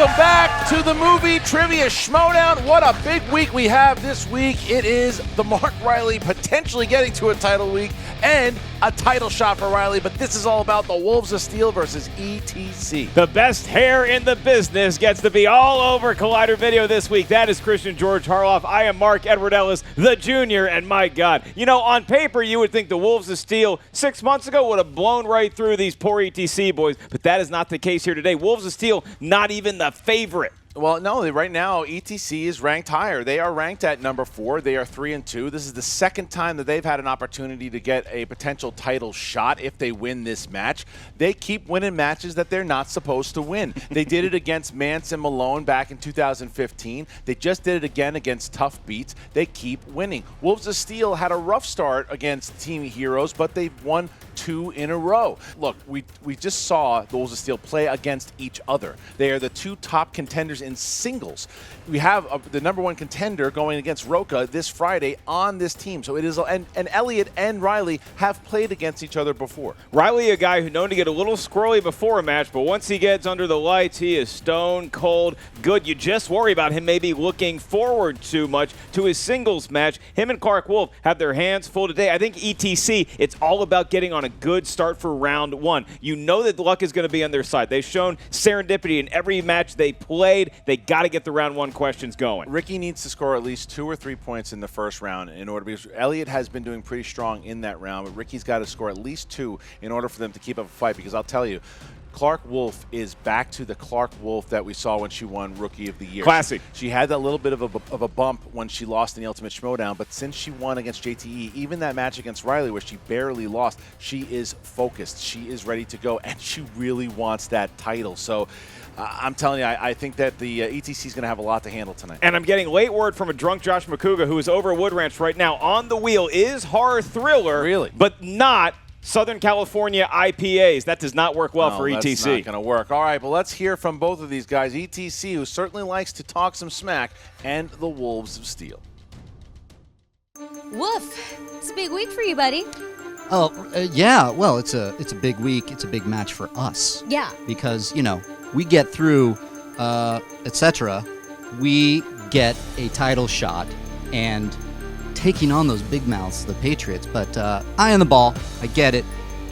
Welcome back to the Movie Trivia Schmoedown. What a big week we have this week. It is the Mark Reilly potentially getting to a title week and a title shot for Reilly, but this is all about the Wolves of Steel versus ETC. The best hair in the business gets to be all over Collider Video this week. That is Christian George Harloff. I am Mark Edward Ellis, the junior, and my God. You know, on paper, you would think the Wolves of Steel 6 months ago would have blown right through these poor ETC boys, but that is not the case here today. Wolves of Steel, not even the favorite. Well, no, right now ETC is ranked higher. They are ranked at number 4. They are 3-2. This is the second time that they've had an opportunity to get a potential title shot if they win this match. They keep winning matches that they're not supposed to win. They did it against Mance and Malone back in 2015. They just did it again against Tough Beats. They keep winning. Wolves of Steel had a rough start against Team Heroes, but they've won 2 in a row. Look, we just saw the Wolves of Steel play against each other. They are the 2 top contenders in singles. We have the number 1 contender going against Roca this Friday on this team. So it is, and Eliot and Reilly have played against each other before. Reilly, a guy who's known to get a little squirrely before a match, but once he gets under the lights, he is stone cold good. You just worry about him maybe looking forward too much to his singles match. Him and Clarke Wolfe have their hands full today. I think ETC, it's all about getting on a good start for round 1. You know that luck is going to be on their side. They've shown serendipity in every match they played. They got to get the round 1 questions going. Ricky needs to score at least 2 or 3 points in the first round in order, because Eliot has been doing pretty strong in that round, but Ricky's got to score at least 2 in order for them to keep up a fight, because I'll tell you, Clarke Wolfe is back to the Clarke Wolfe that we saw when she won Rookie of the Year. Classic. She had that little bit of a bump when she lost in the Ultimate Schmoedown, but since she won against JTE, even that match against Reilly where she barely lost, she is focused. She is ready to go, and she really wants that title. So I'm telling you, I think that the ETC is going to have a lot to handle tonight. And I'm getting late word from a drunk Josh McCouga, who is over at Wood Ranch right now. On the wheel is horror thriller, really, but not Southern California IPAs. That does not work well for ETC. That's not going to work. All right, well, let's hear from both of these guys. ETC, who certainly likes to talk some smack, and the Wolves of Steel. Woof. It's a big week for you, buddy. Yeah. Well, it's a big week. It's a big match for us. Yeah. Because, you know, we get through, etc. We get a title shot and taking on those big mouths, the Patriots. But eye on the ball. I get it.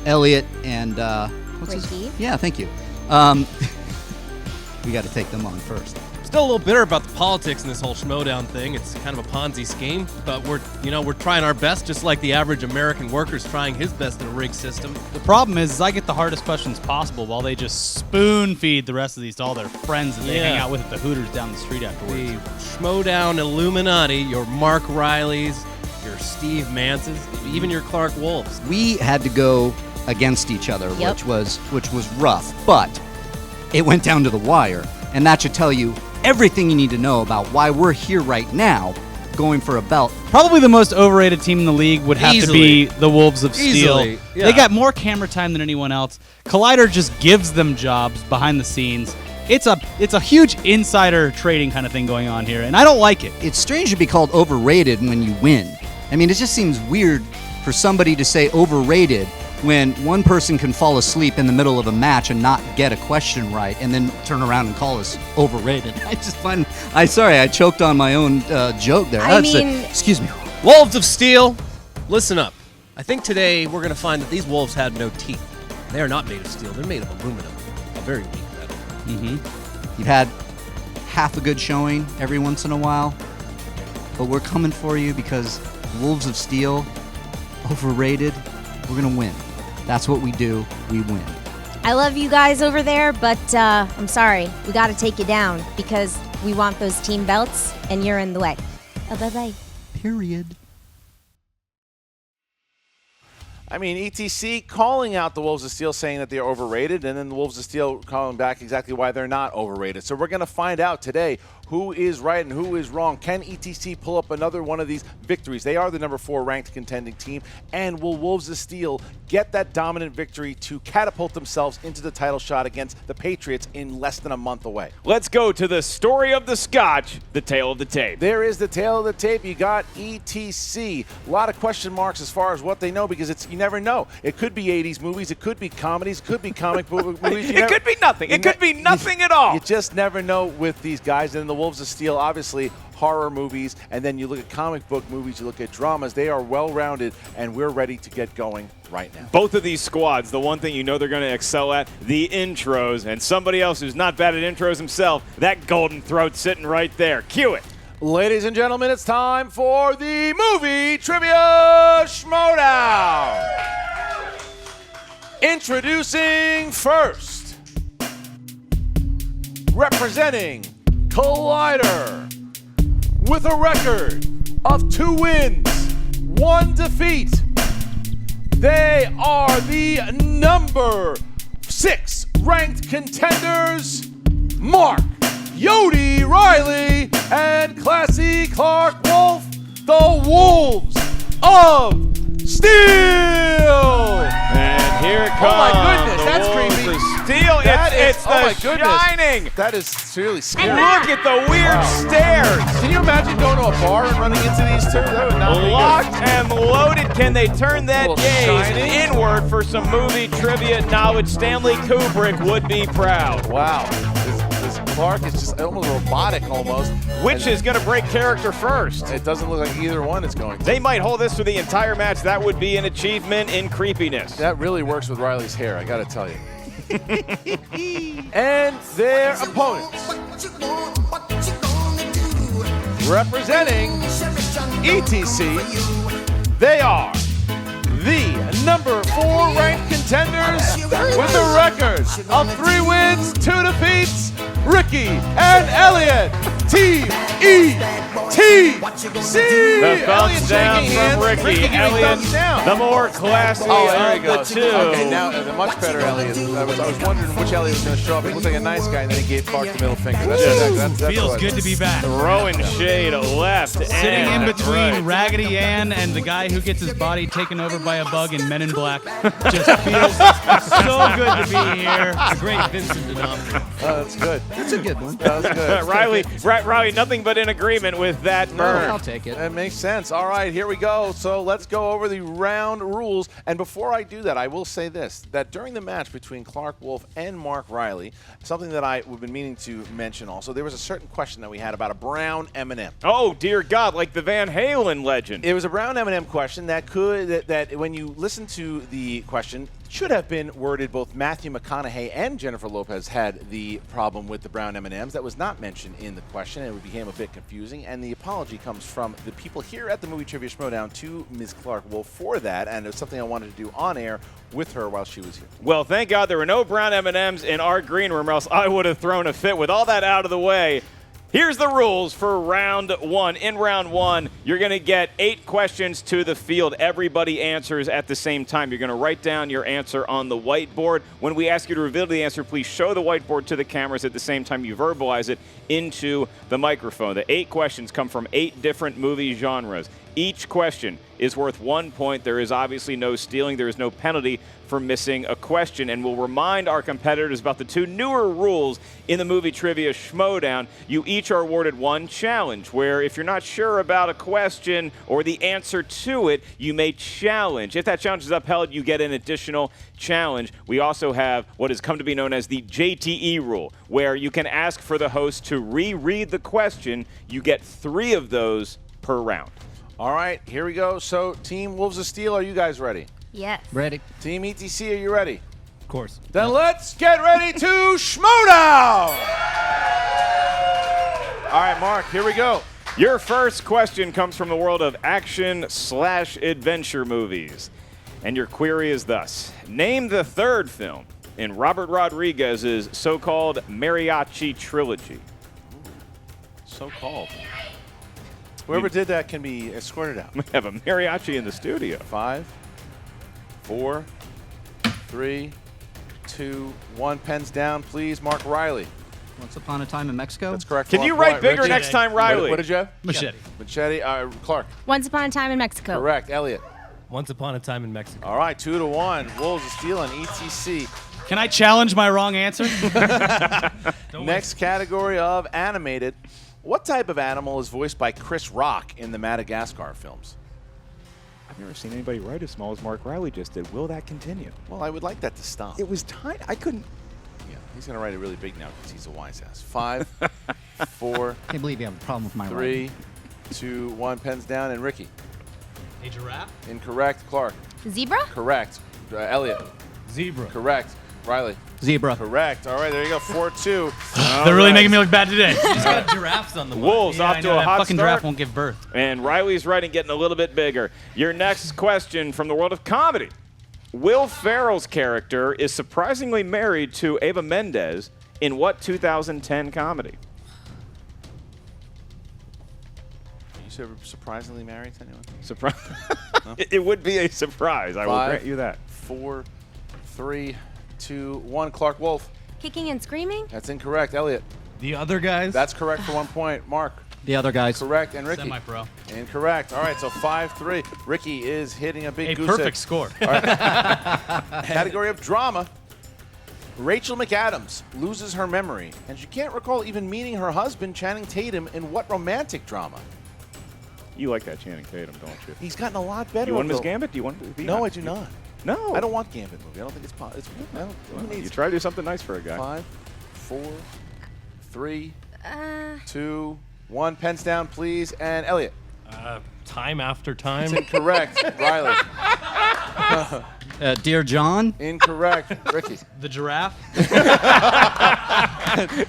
Eliot and Ricky. Yeah, thank you. We got to take them on first. Still a little bitter about the politics in this whole Schmoedown thing. It's kind of a Ponzi scheme, but we're trying our best, just like the average American worker's trying his best in a rigged system. The problem is I get the hardest questions possible while they just spoon feed the rest of these to all their friends that they hang out with at the Hooters down the street afterwards. The Schmoedown Illuminati, your Mark Reillys, your Steve Mances, even your Clarke Wolves. We had to go against each other, which was rough, but it went down to the wire, and that should tell you everything you need to know about why we're here right now going for a belt. Probably the most overrated team in the league would have to be the Wolves of Steel. Yeah. They got more camera time than anyone else. Collider just gives them jobs behind the scenes. It's a huge insider trading kind of thing going on here, and I don't like it. It's strange to be called overrated when you win. I mean, it just seems weird for somebody to say overrated when one person can fall asleep in the middle of a match and not get a question right and then turn around and call us overrated. I just find, I choked on my own joke there. Excuse me. Wolves of Steel, listen up. I think today we're going to find that these wolves have no teeth. They are not made of steel. They're made of aluminum. A very weak metal. Mm-hmm. You've had half a good showing every once in a while, but we're coming for you because Wolves of Steel, overrated, we're going to win. That's what we do. We win. I love you guys over there, but I'm sorry. We got to take you down because we want those team belts, and you're in the way. Bye-bye. Period. I mean, ETC calling out the Wolves of Steel, saying that they're overrated, and then the Wolves of Steel calling back exactly why they're not overrated. So we're going to find out today who is right and who is wrong. Can ETC pull up another one of these victories? They are the number 4 ranked contending team. And will Wolves of Steel get that dominant victory to catapult themselves into the title shot against the Patriots in less than a month away? Let's go to the story of the Scotch, the tale of the tape. There is the tale of the tape. You got ETC. A lot of question marks as far as what they know, because you never know. It could be 80s movies. It could be comedies. It could be comic movies. It could be nothing. It could be nothing at all. You just never know with these guys. And the Wolves of Steel, obviously, horror movies, and then you look at comic book movies, you look at dramas. They are well-rounded, and we're ready to get going right now. Both of these squads, the one thing you know they're going to excel at, the intros, and somebody else who's not bad at intros himself, that golden throat sitting right there. Cue it. Ladies and gentlemen, it's time for the Movie Trivia Schmoedown. Introducing first, representing Collider, with a record of 2 wins, 1 defeat. They are the number 6 ranked contenders, Mark Yodi Reilly and Classy Clarke Wolfe, the Wolves of Steel. And here it comes. Oh my goodness, that's Wolves creepy. of Steel. It's oh my the goodness. Shining. That is really scary. Look at the weird stairs. Can you imagine going to a bar and running into these two? That would not be good. Locked and loaded. Can they turn that Little gaze Shining. inward for some movie trivia knowledge? Stanley Kubrick would be proud. Wow. This Clarke is just almost robotic almost. Which is going to break character first? It doesn't look like either one is going to. They might hold this for the entire match. That would be an achievement in creepiness. That really works with Riley's hair, I got to tell you. And their opponents, representing ETC, they are the number 4 ranked contenders with a record of 3 wins, 2 defeats, Ricky and Eliot. Team ETC. The thumbs down from Ricky. Elliot, the more classy there of he the goes. two. Okay, now the much better Eliot. I was wondering which Eliot was going to show up. He looked like a nice guy, and then he gave Clarke the middle finger. That's Feels what- good to be back. Throwing shade left. Sitting and in between right. Raggedy Ann and the guy who gets his body taken over by a bug in Men in Black. Just feels so good to be here. A great Vincent D'Onofrio. Oh, that's good. That's a good one. That was good. Riley, nothing but in agreement with that burn. I'll take it. That makes sense. All right, here we go. So let's go over the round rules. And before I do that, I will say this, that during the match between Clarke Wolfe and Mark Reilly, something that I've been meaning to mention also, there was a certain question that we had about a brown M&M. Oh, dear God, like the Van Halen legend. It was a brown M&M question that when you listen to the question, should have been worded. Both Matthew McConaughey and Jennifer Lopez had the problem with the brown M&Ms. That was not mentioned in the question, and it became a bit confusing. And the apology comes from the people here at the Movie Trivia Schmoedown to Ms. Clarke Wolfe for that, and it was something I wanted to do on air with her while she was here. Well, thank God there were no brown M&Ms in our green room, or else I would have thrown a fit. With all that out of the way, here's the rules for round 1. In round 1, you're going to get 8 questions to the field. Everybody answers at the same time. You're going to write down your answer on the whiteboard. When we ask you to reveal the answer, please show the whiteboard to the cameras at the same time you verbalize it into the microphone. The 8 questions come from 8 different movie genres. Each question is worth 1 point. There is obviously no stealing. There is no penalty for missing a question. And we'll remind our competitors about the 2 newer rules in the Movie Trivia Schmoedown. You each are awarded 1 challenge, where if you're not sure about a question or the answer to it, you may challenge. If that challenge is upheld, you get an additional challenge. We also have what has come to be known as the JTE rule, where you can ask for the host to reread the question. You get 3 of those per round. All right, here we go. So, Team Wolves of Steel, are you guys ready? Yes. Ready? Team ETC, are you ready? Of course. Then let's get ready to Schmoedown! All right, Mark, here we go. Your first question comes from the world of action/adventure movies. And your query is thus: name the 3rd film in Robert Rodriguez's so-called mariachi trilogy. So-called. Whoever did that can be escorted out. We have a mariachi in the studio. 5, 4, 3, 2, 1. Pens down, please. Mark Reilly. Once Upon a Time in Mexico. That's correct. Can for you 1 write point. bigger Richie? next time, Reilly? What did you have? Machete. Machete. Clarke. Once Upon a Time in Mexico. Correct. Elliot. Once Upon a Time in Mexico. All right, 2-1. Wolves are stealing ETC. Can I challenge my wrong answer? Next category of animated. What type of animal is voiced by Chris Rock in the Madagascar films? I've never seen anybody write as small as Mark Reilly just did. Will that continue? Well, I would like that to stop. It was tiny. I couldn't. Yeah, he's going to write it really big now because he's a wise ass. 5, 4, Can't believe you have a problem with my 3, writing. 2, 1. Pens down. And Ricky. A giraffe? Incorrect. Clarke. Zebra? Correct. Elliot. Zebra. Correct. Reilly. Zebra. Correct. All right, there you go. 4-2. They're really making me look bad today. He's got giraffes on the board. Wolves Yeah, off I to know, a that hot fucking start. giraffe won't give birth. And Riley's writing getting a little bit bigger. Your next question from the world of comedy. Will Ferrell's character is surprisingly married to Eva Mendes in what 2010 comedy? You said surprisingly married to anyone? Surprise. It would be a surprise. I will 5, grant you that. 4, 3, 2, 1. Clarke Wolfe. Kicking and screaming? That's incorrect. Elliot. The other guys? That's correct for 1 point. Mark. The other guys. Correct. And Ricky. Semi-pro. Incorrect. All right, so 5-3. Ricky is hitting a big A goose perfect egg. score. Category of drama. Rachel McAdams loses her memory, and she can't recall even meeting her husband, Channing Tatum, in what romantic drama? You like that Channing Tatum, don't you? He's gotten a lot better. You want over Miss the- Gambit? Do you want to be? No, I do not. No. I don't want Gambit movie. I don't think it's possible. Who You needs try to do something nice for a guy. 5, 4, 3, 2, 1. Pens down, please. And Elliot. Time after time. It's incorrect. Riley. Dear John. Incorrect. Ricky. The giraffe?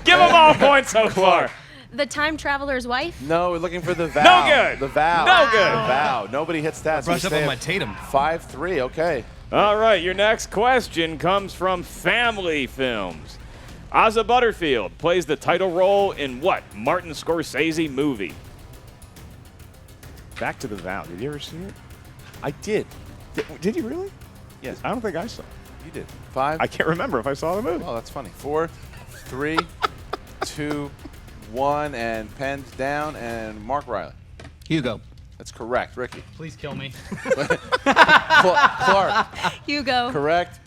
Give them all points so far. The Time Traveler's Wife? No, we're looking for the vow. No good. The vow. No good. The vow. Nobody hits that. Brush we up stay on at my Tatum. 5-3. Okay. All right, your next question comes from family films. Asa Butterfield plays the title role in what Martin Scorsese movie? Back to the Vow. Did you ever see it? I did. Did you really? Yes. I don't think I saw it. You did. 5. I can't remember if I saw the movie. Oh, that's funny. 4, 3, 2, 1. And pens down. And Mark Reilly. Hugo. That's correct. Ricky. Please kill me. Clarke. Hugo. Correct.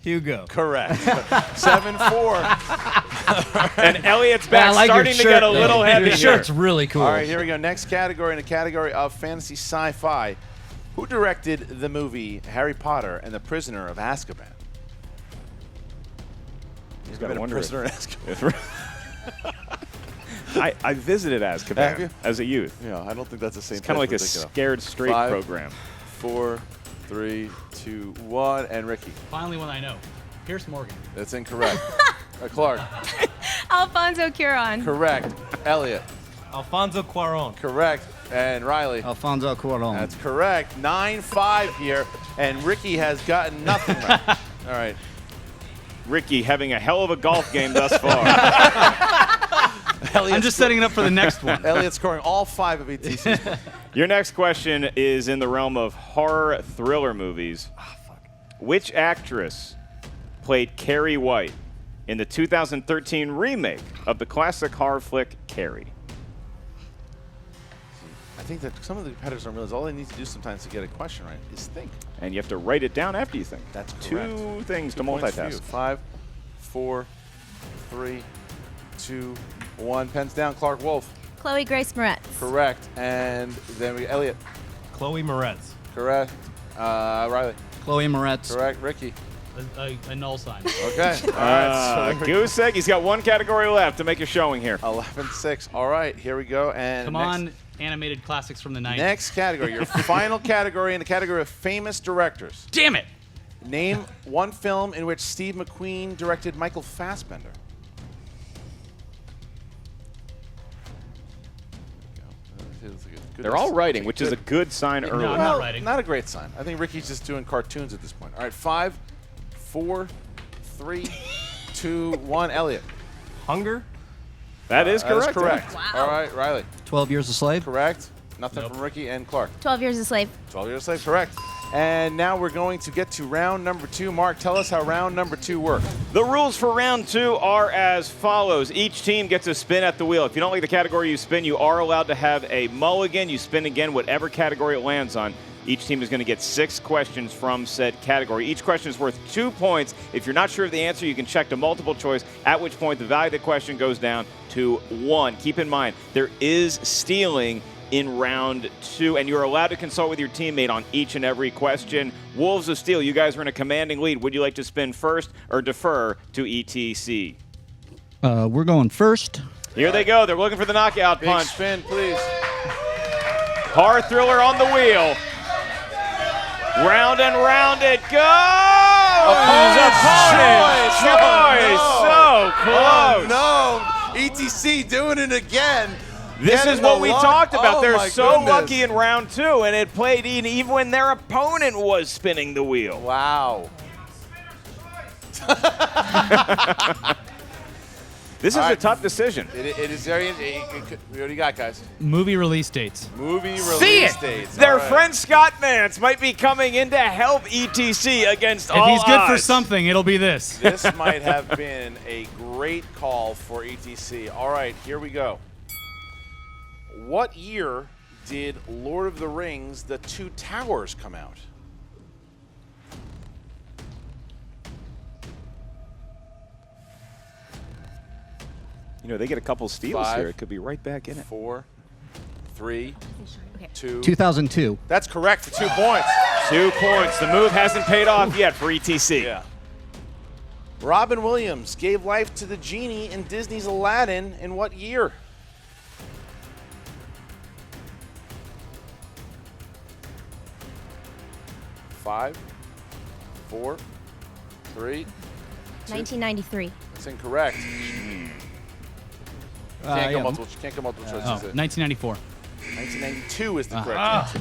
Hugo. Correct. 7-4. And Elliot's back, I like your starting to shirt, get a though. little heavy Your here. shirt's really cool. All right, here we go. Next category, in the category of fantasy sci-fi. Who directed the movie Harry Potter and the Prisoner of Azkaban? He's Been got a wonder. prisoner in Azkaban. I visited Have you? Azkaban as a youth. Yeah, I don't think that's the same. It's kind of like a place we're thinking of. scared straight 5, program. 4, 3, 2, 1, and Ricky. Finally one I know. Pierce Morgan. That's incorrect. Clarke. Alfonso Cuarón. Correct. Elliot. Alfonso Cuarón. Correct. And Riley. Alfonso Cuarón. That's correct. 9-5 here, and Ricky has gotten nothing right. All right. Ricky having a hell of a golf game thus far. Elliot's I'm just setting it up for the next one. Elliot scoring all 5 of ETC's. Your next question is in the realm of horror thriller movies. Which actress played Carrie White in the 2013 remake of the classic horror flick Carrie? I think that some of the competitors don't realize all they need to do sometimes to get a question right is think. And you have to write it down after you think. That's correct. 2 things to 2 points for you. multitask. 5, 4, 3, 2, 1. Pens down. Clarke Wolfe. Chloe Grace Moretz. Correct. And then we Elliot. Chloe Moretz. Correct. Riley. Chloe Moretz. Correct. Ricky. A null sign. Okay. All right. So Goose egg. He's got 1 category left to make a showing here. 11-6. All right. Here we go. And Come on, animated classics from the 90s. Next category. Your final category in the category of famous directors. Damn it! Name one film in which Steve McQueen directed Michael Fassbender. They're all writing, which is a good sign early. I'm not writing. Not a great sign. I think Ricky's just doing cartoons at this point. All right, 5, 4, 3, 2, 1. Elliot. Hunger. That is That is correct. correct. Wow. All right, Riley. 12 Years a Slave. Correct. Nothing Nope. from Ricky and Clarke. 12 Years a Slave. 12 Years a Slave. Correct. And now we're going to get to round number 2. Mark, tell us how round number 2 works. The rules for round 2 are as follows. Each team gets a spin at the wheel. If you don't like the category you spin, you are allowed to have a mulligan. You spin again whatever category it lands on. Each team is going to get 6 questions from said category. Each question is worth 2 points. If you're not sure of the answer, you can check to multiple choice, at which point the value of the question goes down to 1. Keep in mind, there is stealing in round 2, and you're allowed to consult with your teammate on each and every question. Wolves of Steel, you guys are in a commanding lead. Would you like to spin first or defer to ETC? We're going first. Here they go. They're looking for the knockout Big punch. spin, please. Horror Thriller on the wheel. Round and round it goes! Opponent! Choice! So close! Oh, no! ETC doing it again. This is what we talked about. Oh, They're my so goodness. lucky in round 2, and it played even when their opponent was spinning the wheel. Wow. This is All a right. tough decision. It is very. What do you got, guys? Movie release dates. Movie See release it! dates. Their All right. friend Scott Mance might be coming in to help ETC against If all he's good for odds. something, it'll be this. This might have been a great call for ETC. All right, here we go. What year did Lord of the Rings: The Two Towers come out? You know, they get a couple steals 5, here. It could be right back in it. 4, 3, 2. 2002. That's correct for 2 points. 2 points. The move hasn't paid off yet for ETC. Yeah. Robin Williams gave life to the genie in Disney's Aladdin in what year? Five, 4, 3. 1993. That's incorrect. Can't go multiple choices. 1994. 1992 is the correct answer.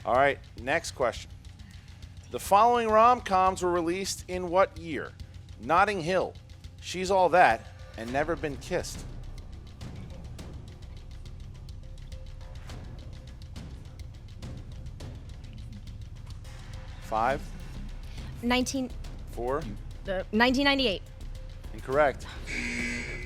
All right, next question. The following rom-coms were released in what year? Notting Hill, She's All That, and Never Been Kissed. Five, 4, 1998. incorrect.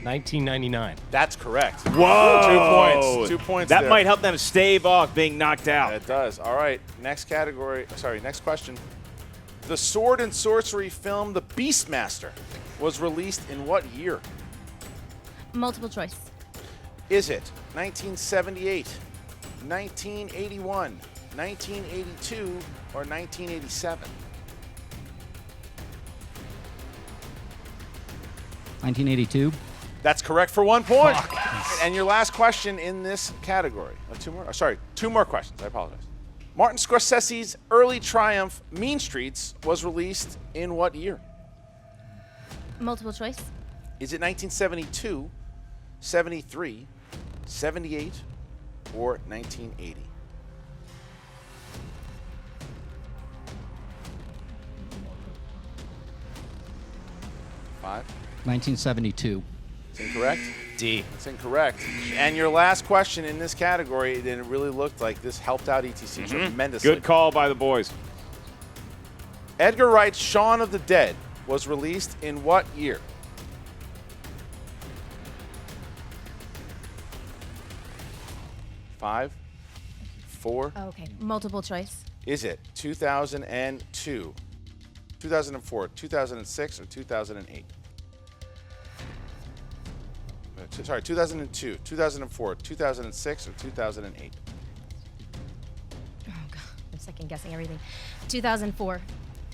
1999. That's correct. Whoa! 2 points. 2 points That there. might help them stave off being knocked out. It does. All right, next category. Sorry, next question. The sword and sorcery film The Beastmaster was released in what year? Multiple choice. Is it 1978, 1981, 1982, or 1987? 1982. That's correct for 1 point. And your last question in this category. 2 more. Sorry, 2 more questions. I apologize. Martin Scorsese's early triumph, Mean Streets, was released in what year? Multiple choice. Is it 1972, 73, 78, or 1980? Five. 1972. It's incorrect. D. It's incorrect. And your last question in this category, and it really looked like this helped out ETC tremendously. Good call by the boys. Edgar Wright's Shaun of the Dead was released in what year? Five, 4. Okay. Multiple choice. Is it 2002, 2004, 2006, or 2008? Sorry, 2002, 2004, 2006, or 2008? Oh, God. I'm second guessing everything. 2004.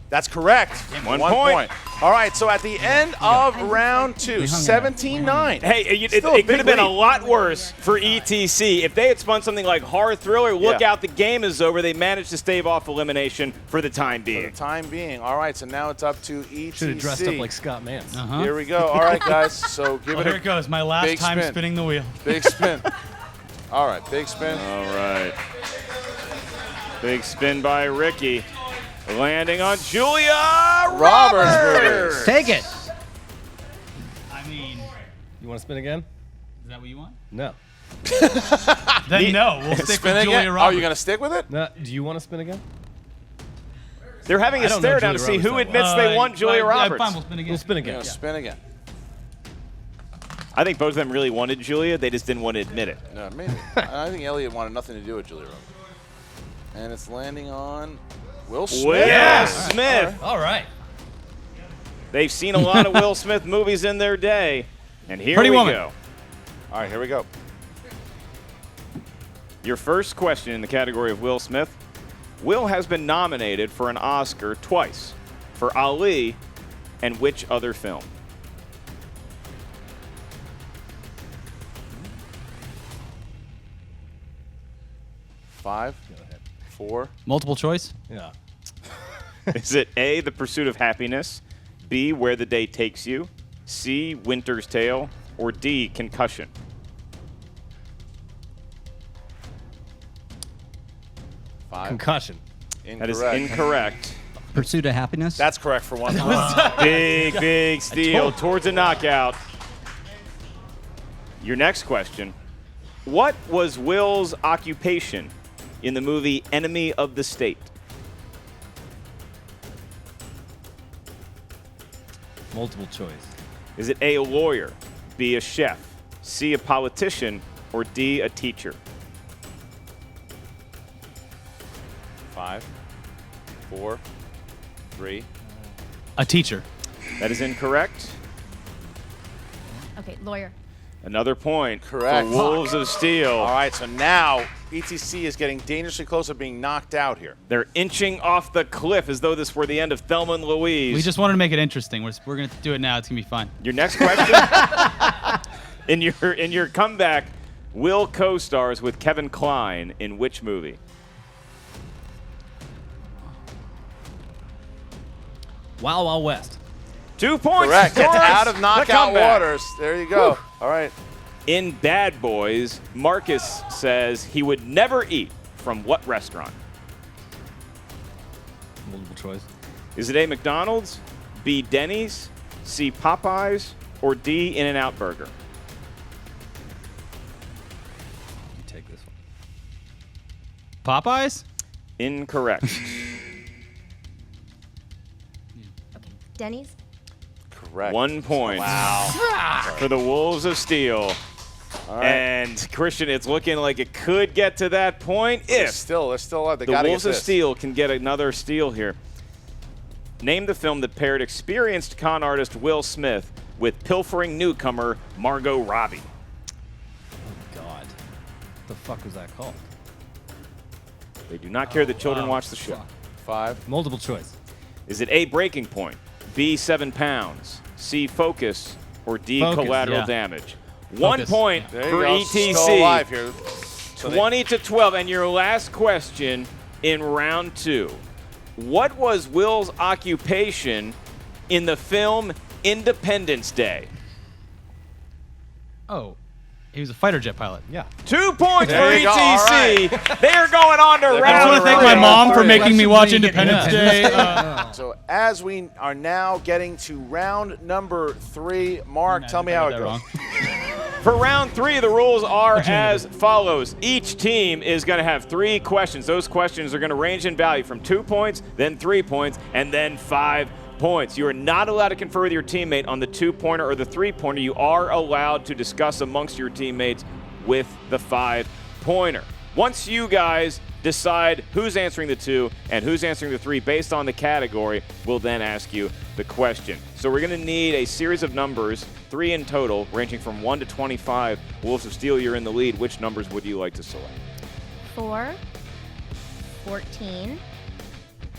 That's correct. 1 point. All right, so at the end of round 2, 17-9. Hey, it Still a could big have been a lead. lot worse for ETC. If they had spun something like Horror Thriller, look Yeah. out, the game is over. They managed to stave off elimination for the time For being. the time being. All right, so now it's up to ETC. Should have dressed up like Scott Mance. Here we go. All right, guys, so give Well, it here it goes. My last big time spin. spinning the wheel. big spin. All right, big spin. All right. Big spin by Ricky. Landing on Julia Roberts. Take it. I mean, You want to spin again? is that what you want? No. Then no, we'll stick Spin with again? Julia Oh, Roberts. you're going to stick with it? No. Do you want to spin again? They're having a I don't know stare down to Julia see who Roberts that admits they want Julia Roberts. Fine, we'll spin again. We'll spin again. Yeah, spin again. I think both of them really wanted Julia. They just didn't want to admit it. No, maybe. I think Eliot wanted nothing to do with Julia Roberts. And it's landing on Will Smith. Will Smith. All right. They've seen a lot of Will Smith movies in their day. And here Pretty we Woman. go. All right, here we go. Your first question in the category of Will Smith. Will has been nominated for an Oscar twice. For Ali and which other film? Five, 4. Multiple choice. Yeah. Is it A, The Pursuit of Happiness, B, Where the Day Takes You, C, Winter's Tale, or D, Concussion? Five. Concussion. That is incorrect. Pursuit of Happiness. That's correct for one. Big steal towards a knockout. Your next question. What was Will's occupation in the movie Enemy of the State? Multiple choice. Is it A, a lawyer, B, a chef, C, a politician, or D, a teacher? 5, 4, 3. A teacher. That is incorrect. Okay, lawyer. Another point Correct. for Wolves of Steel. All right, so now ETC is getting dangerously close to being knocked out here. They're inching off the cliff as though this were the end of Thelma and Louise. We just wanted to make it interesting. We're going to do it now. It's going to be fun. Your next question. in your comeback, Will co-stars with Kevin Kline in which movie? Wild Wild West. 2 points. Correct. Gets towards out of the knockout comeback. waters. There you go. All right. In Bad Boys, Marcus says he would never eat from what restaurant? Multiple choice. Is it A, McDonald's, B, Denny's, C, Popeyes, or D, In-N-Out Burger? You take this one. Popeyes? Incorrect. Okay, Denny's. Correct. 1 point. Wow. For the Wolves of Steel. All right. And Christian, it's looking like it could get to that point They're if still alive. They the got to Wolves get of this. Steel can get another steal here. Name the film that paired experienced con artist Will Smith with pilfering newcomer Margot Robbie. Oh, God. What the fuck was that called? They do not care that children watch the show. Fuck. 5. Multiple choice. Is it A, Breaking Point, B, 7 Pounds, C, Focus, or D, Focus, Collateral yeah. Damage? 1 Focus. point There you for go. Still alive ETC. here. So they- 20 to 12. And your last question in round 2. What was Will's occupation in the film Independence Day? Oh, he was a fighter jet pilot. Yeah. 2 points There for you go. All ETC. They are going on to They're I round just want to thank three. my mom for making me watch Aggressively Independence Day. So as we are now getting to round number 3, Mark, tell me how it goes. For round 3, the rules are as follows. Each team is going to have 3 questions. Those questions are going to range in value from 2 points, then 3 points, and then 5 points. You are not allowed to confer with your teammate on the 2-pointer or the 3-pointer. You are allowed to discuss amongst your teammates with the 5-pointer. Once you guys decide who's answering the 2 and who's answering the 3 based on the category, we'll then ask you the question. So we're going to need a series of numbers, 3 in total, ranging from 1 to 25. Wolves of Steel, you're in the lead. Which numbers would you like to select? 4, 14,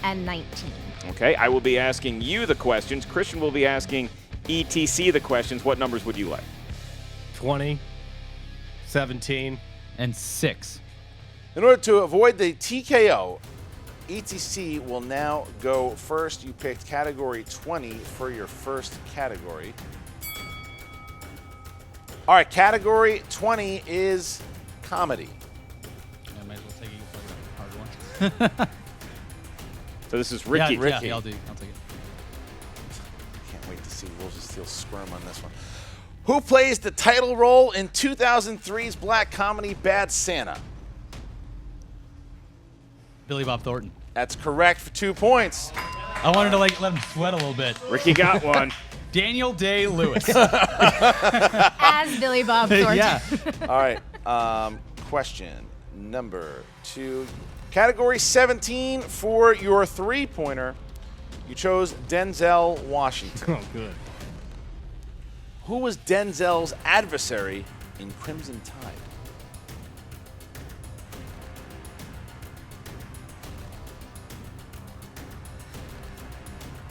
and 19. Okay, I will be asking you the questions. Christian will be asking ETC the questions. What numbers would you like? 20, 17. And 6. In order to avoid the TKO, ETC will now go first. You picked category 20 for your first category. All right, category 20 is comedy. I might as well take it for the hard one. So this is Ricky. Yeah, I'll take it. Can't wait to see Wolves of Steel squirm on this one. Who plays the title role in 2003's black comedy Bad Santa? Billy Bob Thornton. That's correct for 2 points. I wanted to let him sweat a little bit. Ricky got one. Daniel Day-Lewis. As Billy Bob Thornton. Yeah. All right. Question number 2. Category 17 for your 3-pointer. You chose Denzel Washington. Oh, good. Who was Denzel's adversary in Crimson Tide?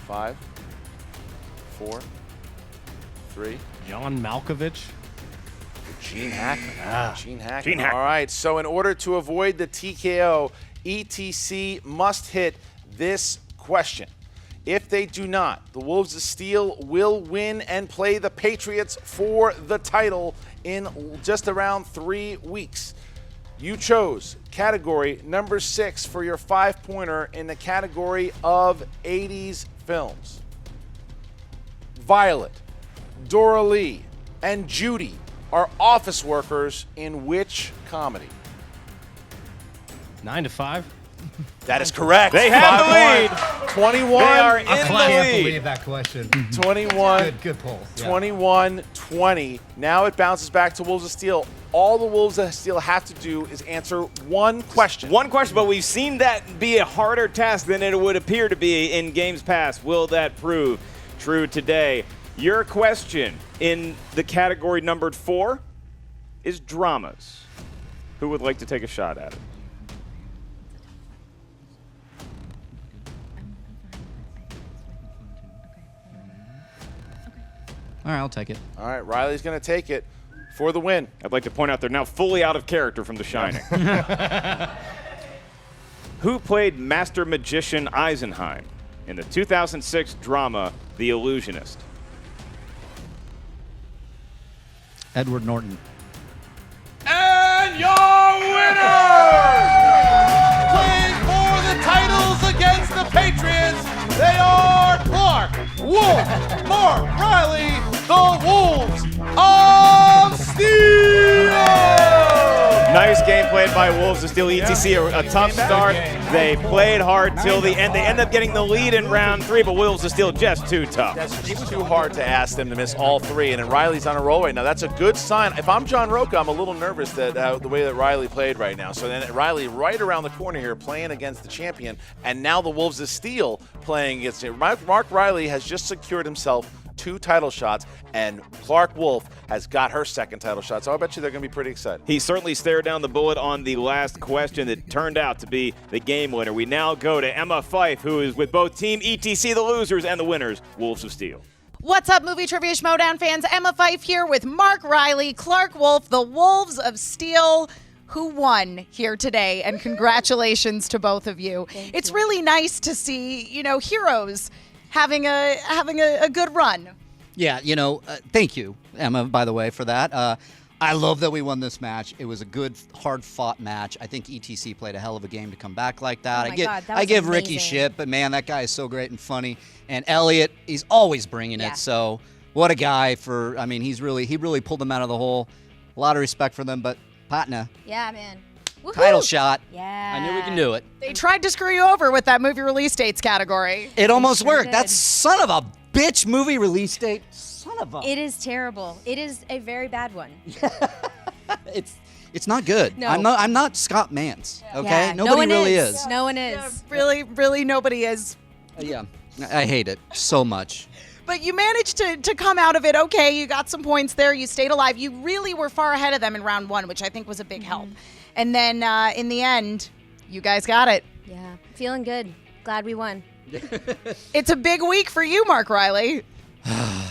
Five, 4, 3. John Malkovich. Gene Hackman. Gene Hackman. Gene Hackman. All right. So in order to avoid the TKO, ETC must hit this question. If they do not, the Wolves of Steel will win and play the Patriots for the title in just around 3 weeks. You chose category number 6 for your 5-pointer in the category of 80s films. Violet, Dora Lee, and Judy are office workers in which comedy? 9 to 5. That is correct. They have the 5 lead. 21. They are in I the can't lead. believe that question. 21. Good poll. Yeah. 21-20. Now it bounces back to Wolves of Steel. All the Wolves of Steel have to do is answer one question. One question, but we've seen that be a harder task than it would appear to be in games past. Will that prove true today? Your question in the category numbered 4 is dramas. Who would like to take a shot at it? All right, I'll take it. All right, Reilly's going to take it for the win. I'd like to point out they're now fully out of character from The Shining. Who played Master Magician Eisenheim in the 2006 drama The Illusionist? Edward Norton. And your winners! Playing for the titles against the Patriots, they are Clarke, Wolfe, Mark, Reilly, the Wolves of Steel! Nice game played by Wolves of Steel. ETC, a tough start. They played hard till the end. They end up getting the lead in round 3, but Wolves of Steel just too tough. That's just too hard to ask them to miss all 3, and then Reilly's on a roll right now. That's a good sign. If I'm John Roca, I'm a little nervous that the way that Reilly played right now. So then Reilly right around the corner here playing against the champion, and now the Wolves of Steel playing against him. Mark Reilly has just secured himself 2 title shots, and Clarke Wolfe has got her 2nd title shot. So I bet you they're going to be pretty excited. He certainly stared down the bullet on the last question that turned out to be the game winner. We now go to Emma Fife, who is with both Team ETC, the losers, and the winners, Wolves of Steel. What's up, Movie Trivia Schmoedown fans? Emma Fife here with Mark Reilly, Clarke Wolfe, the Wolves of Steel, who won here today, and congratulations to both of you. It's really nice to see, heroes having a good run. Yeah, thank you, Emma, by the way, for that. I love that we won this match. It was a good, hard-fought match. I think ETC played a hell of a game to come back like that. Oh my God, that I was give Ricky amazing. shit, but man, that guy is so great and funny. And Eliot, he's always bringing Yeah. it. So what a guy he really pulled them out of the hole. A lot of respect for them, but Patna, Yeah, man. Woohoo! title shot. Yeah. I knew we can do it. They tried to screw you over with that movie release dates category. It almost sure worked. did. That son of a bitch movie release date. Son of a. It is terrible. It is a very bad one. It's not good. No. I'm not Scott Mance. Okay, Yeah, nobody no one really is. No one is. Yeah, really, nobody is. Yeah, I hate it so much. But you managed to come out of it okay. You got some points there. You stayed alive. You really were far ahead of them in round 1, which I think was a big help. And then in the end, you guys got it. Yeah. Feeling good. Glad we won. It's a big week for you, Mark Reilly.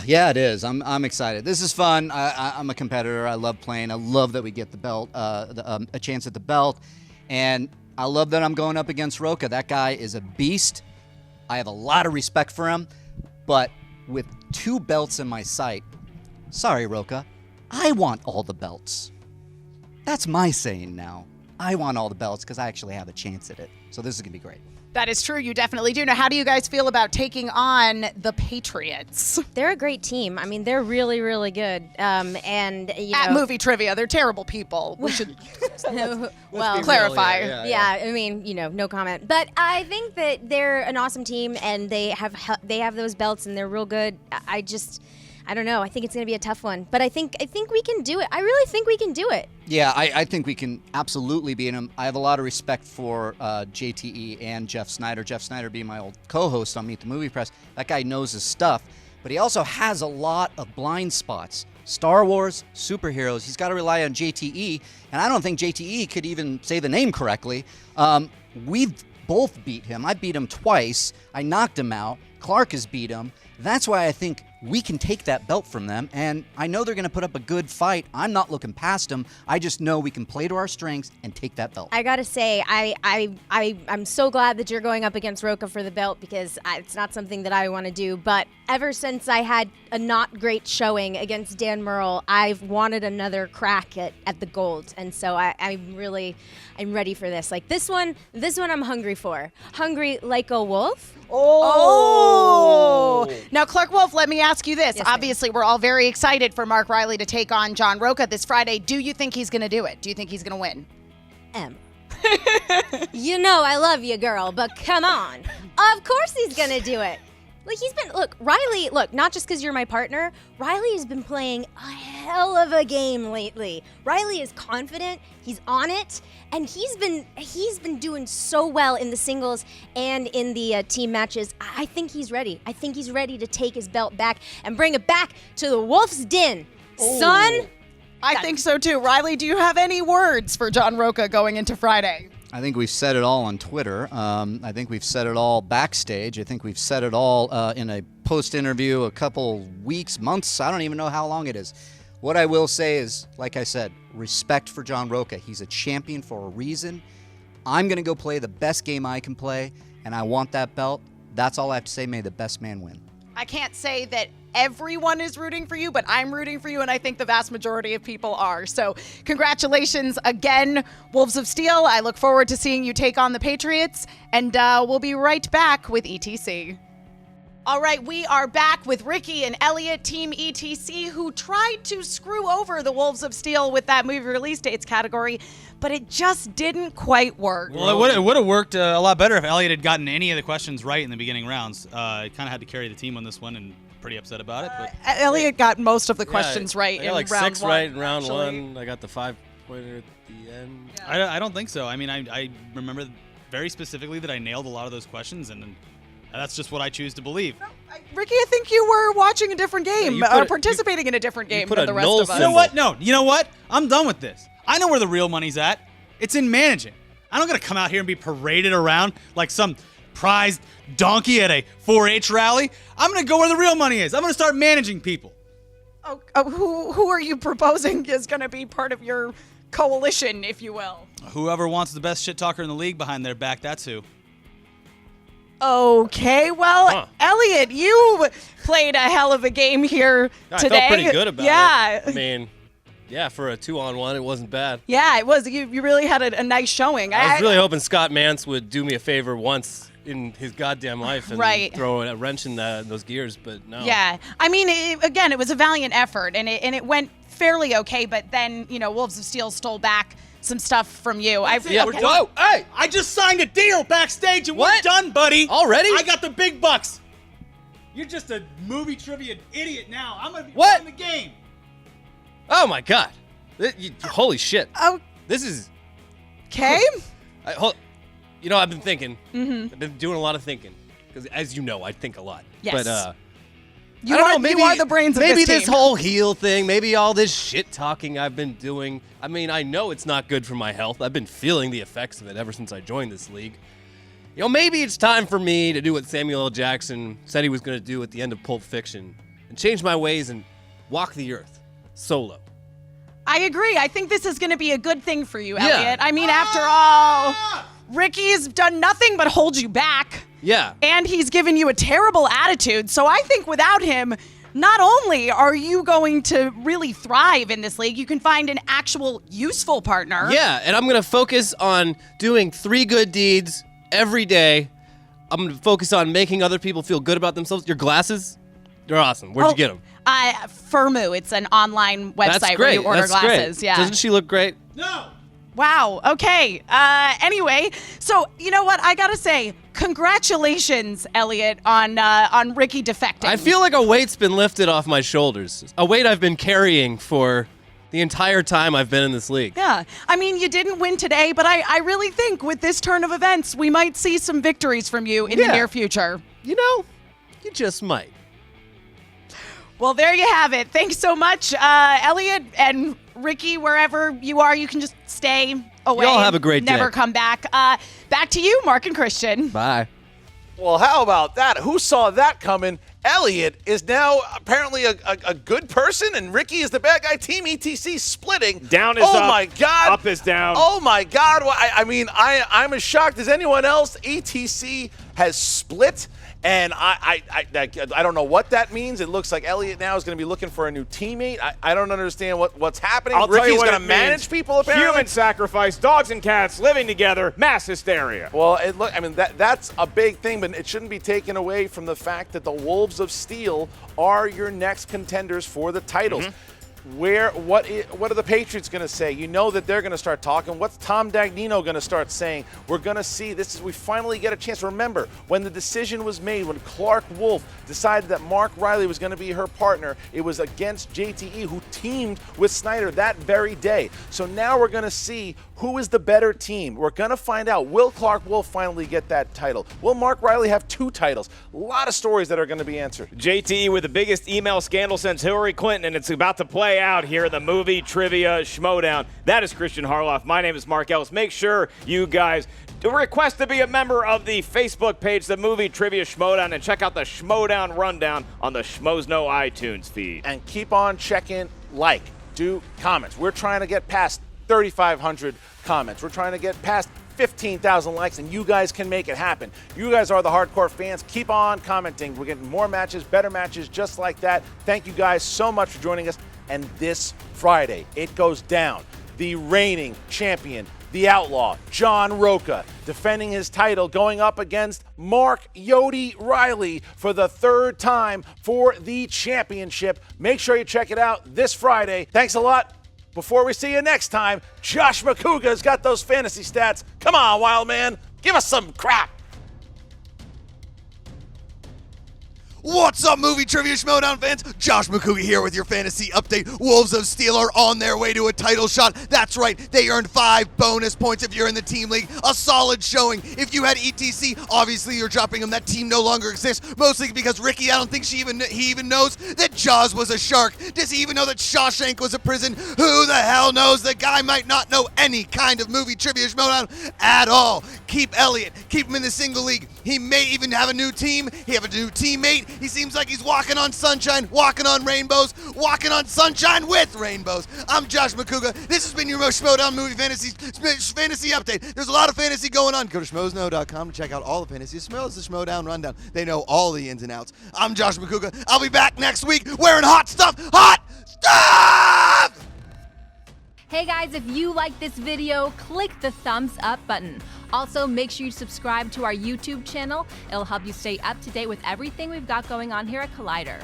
Yeah, it is. I'm excited. This is fun. I'm a competitor. I love playing. I love that we get the belt, a chance at the belt, and I love that I'm going up against Roca. That guy is a beast. I have a lot of respect for him, but with 2 belts in my sight, sorry, Roca, I want all the belts. That's my saying now. I want all the belts because I actually have a chance at it. So this is gonna be great. That is true. You definitely do. Now, how do you guys feel about taking on the Patriots? They're a great team. I mean, they're really, really good. And you At know, Movie Trivia, they're terrible people. We should well, clarify. Yeah, I mean, no comment. But I think that they're an awesome team, and they have those belts, and they're real good. I don't know. I think it's going to be a tough one, but I think we can do it. I really think we can do it. Yeah, I think we can absolutely beat him. I have a lot of respect for JTE and Jeff Snyder. Jeff Snyder being my old co-host on Meet the Movie Press. That guy knows his stuff, but he also has a lot of blind spots. Star Wars, superheroes, he's got to rely on JTE, and I don't think JTE could even say the name correctly. We've both beat him. I beat him twice. I knocked him out. Clarke has beat him. That's why I think we can take that belt from them, and I know they're going to put up a good fight. I'm not looking past them. I just know we can play to our strengths and take that belt. I gotta say, I'm so glad that you're going up against Rocha for the belt, because it's not something that I want to do. But ever since I had a not great showing against Dan Murrell, I've wanted another crack at the gold, and so I'm ready for this. Like this one I'm hungry for. Hungry like a wolf. Oh! Now, Clarke Wolfe, let me ask you this. Yes, Obviously, we're all very excited for Mark Reilly to take on John Rocha this Friday. Do you think he's going to do it? Do you think he's going to win? I love you, girl, but come on. Of course he's going to do it. Reilly, not just because you're my partner, Reilly has been playing a hell of a game lately. Reilly is confident, he's on it, and he's been doing so well in the singles and in the team matches. I think he's ready. I think he's ready to take his belt back and bring it back to the Wolf's Den. Son! I think so, too. Reilly, do you have any words for John Rocha going into Friday? I think we've said it all on Twitter. I think we've said it all backstage. I think we've said it all in a post-interview a couple weeks, months. I don't even know how long it is. What I will say is, like I said, respect for John Rocha. He's a champion for a reason. I'm going to go play the best game I can play, and I want that belt. That's all I have to say. May the best man win. I can't say that everyone is rooting for you, but I'm rooting for you, and I think the vast majority of people are. So congratulations again, Wolves of Steel. I look forward to seeing you take on the Patriots, and we'll be right back with ETC. All right, we are back with Ricky and Eliot, Team ETC, who tried to screw over the Wolves of Steel with that movie release dates category, but it just didn't quite work. Well, it would have worked a lot better if Eliot had gotten any of the questions right in the beginning rounds. He kind of had to carry the team on this one, and pretty upset about it. But Eliot got most of the questions right I in got like round 6 one, right in round actually. 1. I got the 5-pointer at the end. I don't think so. I mean, I remember very specifically that I nailed a lot of those questions, and that's just what I choose to believe. Ricky, I think you were watching a different game, you put participating in a different game put than a the rest null of us. You know what? No. You know what? I'm done with this. I know where the real money's at. It's in managing. I'm not going to come out here and be paraded around like some prized donkey at a 4-H rally. I'm going to go where the real money is. I'm going to start managing people. Who are you proposing is going to be part of your coalition, if you will? Whoever wants the best shit talker in the league behind their back, that's who. Okay, well, Eliot, you played a hell of a game here today. I felt pretty good about it. I mean, yeah, for a 2-on-1, it wasn't bad. Yeah, it was. You really had a nice showing. I was really hoping Scott Mance would do me a favor once in his goddamn life and throw a wrench in those gears, but no. Yeah, I mean, it was a valiant effort, and it went fairly okay, but then, Wolves of Steel stole back some stuff from you. Whoa, hey! I just signed a deal backstage, and we're done, buddy. Already? I got the big bucks. You're just a movie trivia idiot now. I'm gonna be playing the game. Oh my god! Holy shit! Oh, this is okay. I've been thinking. I've been doing a lot of thinking because, as you know, I think a lot. Yes. But you are the brains of this team. Maybe this whole heel thing, maybe all this shit talking I've been doing. I mean, I know it's not good for my health. I've been feeling the effects of it ever since I joined this league. Maybe it's time for me to do what Samuel L. Jackson said he was going to do at the end of Pulp Fiction and change my ways and walk the earth solo. I agree. I think this is going to be a good thing for you, Yeah. Eliot. I mean, after all, Ricky's done nothing but hold you back. Yeah. And he's given you a terrible attitude. So I think without him, not only are you going to really thrive in this league, you can find an actual useful partner. Yeah, and I'm going to focus on doing 3 good deeds every day I'm going to focus on making other people feel good about themselves. Your glasses, they're awesome. Where'd you get them? Firmu. It's an online website That's great. where you order That's glasses. great. Yeah. Doesn't she look great? No. Wow. Okay. Anyway, so you know what? I gotta say, congratulations, Eliot, on Ricky defecting. I feel like a weight's been lifted off my shoulders. A weight I've been carrying for the entire time I've been in this league. Yeah. I mean, you didn't win today, but I really think with this turn of events, we might see some victories from you in the near future. You know, you just might. Well, there you have it. Thanks so much, Eliot and Ricky, wherever you are, you can just stay away. Y'all have a great day. Never come back. Back to you, Mark and Christian. Bye. Well, how about that? Who saw that coming? Eliot is now apparently a good person, and Ricky is the bad guy. Team ETC splitting. Down is up. Oh, my God. Up is down. Oh, my God. Well, I mean, I'm as shocked as anyone else. ETC has split, and I don't know what that means. It looks like Eliot now is going to be looking for a new teammate. I don't understand what's happening. I'll tell you Ricky's what going to it manage means. people, apparently. Human sacrifice, dogs and cats living together, mass hysteria. Well, I mean, that's a big thing, but it shouldn't be taken away from the fact that the Wolves of Steel are your next contenders for the titles. What are the Patriots going to say? You know that they're going to start talking. What's Tom Dagnino going to start saying? We're going to see we finally get a chance. Remember, when the decision was made, when Clarke Wolfe decided that Mark Reilly was going to be her partner, it was against JTE, who teamed with Snyder that very day. So now we're going to see who is the better team. We're going to find out. Will Clarke Wolfe finally get that title? Will Mark Reilly have 2 titles? A lot of stories that are going to be answered. JTE with the biggest email scandal since Hillary Clinton, and it's about to play out here in the Movie Trivia Schmoedown. That is Christian Harloff. My name is Mark Ellis. Make sure you guys request to be a member of the Facebook page, the Movie Trivia Schmoedown, and check out the Schmoedown Rundown on the Schmoes Know iTunes feed. And keep on checking, do comments. We're trying to get past 3,500 comments. We're trying to get past 15,000 likes, and you guys can make it happen. You guys are the hardcore fans. Keep on commenting. We're getting more matches, better matches, just like that. Thank you guys so much for joining us. And this Friday, it goes down. The reigning champion, the outlaw, John Roca, defending his title, going up against Mark Yodi Reilly for the 3rd time for the championship. Make sure you check it out this Friday. Thanks a lot. Before we see you next time, Josh McCouga's got those fantasy stats. Come on, wild man. Give us some crap. What's up, Movie Trivia Schmoedown fans? Josh McCouga here with your fantasy update. Wolves of Steel are on their way to a title shot. That's right, they earned 5 bonus points if you're in the team league. A solid showing. If you had ETC, obviously you're dropping them. That team no longer exists, mostly because Ricky, I don't think he even knows that Jaws was a shark. Does he even know that Shawshank was a prison? Who the hell knows? The guy might not know any kind of Movie Trivia Schmoedown at all. Keep Eliot. Keep him in the single league. He may even have a new team. He have a new teammate. He seems like he's walking on sunshine, walking on rainbows, walking on sunshine with rainbows. I'm Josh McCouga. This has been your most Schmoedown movie fantasy update. There's a lot of fantasy going on. Go to schmoesknow.com to check out all the fantasy. Schmoes the Schmoedown rundown. They know all the ins and outs. I'm Josh McCouga. I'll be back next week wearing hot stuff. Hot stuff! Hey guys, if you like this video, click the thumbs up button. Also, make sure you subscribe to our YouTube channel. It'll help you stay up to date with everything we've got going on here at Collider.